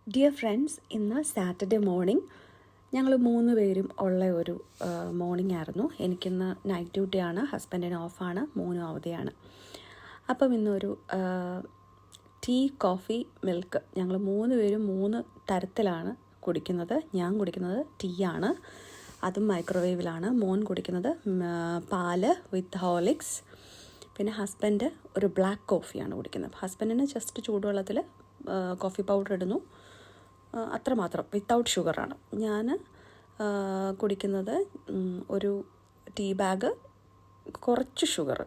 Dear friends, ഇന്ന് Saturday morning ഞങ്ങൾ 3 പേരും ഉള്ള ഒരു മോർണിംഗ് ആയിരുന്നു. എനിക്കിന്ന് നൈറ്റ് ഡ്യൂട്ടിയാണ്, ഹസ്ബൻഡിന് ഓഫാണ്, മോനും അവധിയാണ്. അപ്പം ഇന്നൊരു ടീ, കോഫി, മിൽക്ക് ഞങ്ങൾ 3 പേരും 3 തരത്തിലാണ് കുടിക്കുന്നത്. ഞാൻ കുടിക്കുന്നത് ടീ ആണ്, അതും മൈക്രോവേവിലാണ്. മോൻ കുടിക്കുന്നത് പാല് വിത്ത് ഹോർലിക്സ്. പിന്നെ ഹസ്ബൻഡ് ഒരു ബ്ലാക്ക് കോഫിയാണ് കുടിക്കുന്നത്. ഹസ്ബൻഡിന് ജസ്റ്റ് ചൂടുവെള്ളത്തിൽ കോഫി പൗഡർ ഇടുന്നു, അത്രമാത്രം, വിത്തൗട്ട് ഷുഗറാണ്. ഞാൻ കുടിക്കുന്നത് ഒരു ടീ ബാഗ്, കുറച്ച് ഷുഗർ,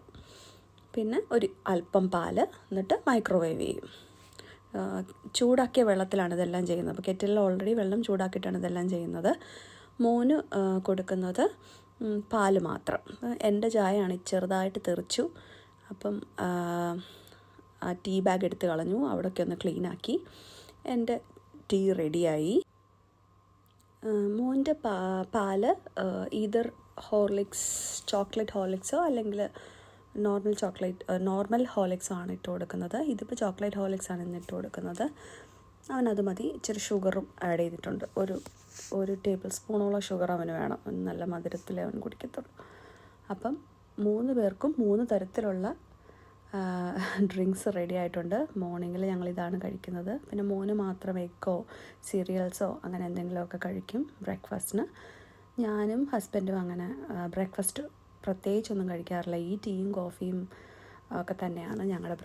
പിന്നെ ഒരു അല്പം പാല്, എന്നിട്ട് മൈക്രോവേവ് ചെയ്യും. ചൂടാക്കിയ വെള്ളത്തിലാണ് ഇതെല്ലാം ചെയ്യുന്നത്. അപ്പോൾ കെറ്റിലിൽ ഓൾറെഡി വെള്ളം ചൂടാക്കിയിട്ടാണ് ഇതെല്ലാം ചെയ്യുന്നത്. മോന് കൊടുക്കുന്നത് പാല് മാത്രം. എൻ്റെ ചായയാണ് ചെറുതായിട്ട് തെറിച്ചു. അപ്പം ആ ടീ ബാഗ് എടുത്ത് കളഞ്ഞു, അവിടെയൊക്കെ ഒന്ന് ക്ലീനാക്കി. എൻ്റെ ടീ റെഡിയായി. മോൻ്റെ പാല് ഈതർ ഹോർലിക്സ്, ചോക്ലേറ്റ് ഹോർലിക്സോ അല്ലെങ്കിൽ നോർമൽ ഹോർലിക്സോ ആണ് ഇട്ട് കൊടുക്കുന്നത്. ഇതിപ്പോൾ ചോക്ലേറ്റ് ഹോർലിക്സാണ് ഇന്ന് ഇട്ട് കൊടുക്കുന്നത്. അവനത് മതി. ഇച്ചിരി ഷുഗറും ആഡ് ചെയ്തിട്ടുണ്ട്. ഒരു ടേബിൾ സ്പൂണോളം ഷുഗർ അവന് വേണം, നല്ല മധുരത്തിലേ അവൻ കുടിക്കത്തുള്ളൂ. അപ്പം 3 പേർക്കും 3 തരത്തിലുള്ള ഡ്രിങ്ക്സ് റെഡി ആയിട്ടുണ്ട്. മോർണിംഗിൽ ഞങ്ങളിതാണ് കഴിക്കുന്നത്. പിന്നെ മോന് മാത്രം എഗ്ഗോ സീരിയൽസോ അങ്ങനെ എന്തെങ്കിലുമൊക്കെ കഴിക്കും ബ്രേക്ക്ഫാസ്റ്റിന്. ഞാനും ഹസ്ബൻഡും അങ്ങനെ ബ്രേക്ക്ഫാസ്റ്റ് പ്രത്യേകിച്ചൊന്നും കഴിക്കാറില്ല. ഈ ടീയും കോഫിയും ഒക്കെ തന്നെയാണ് ഞങ്ങളുടെ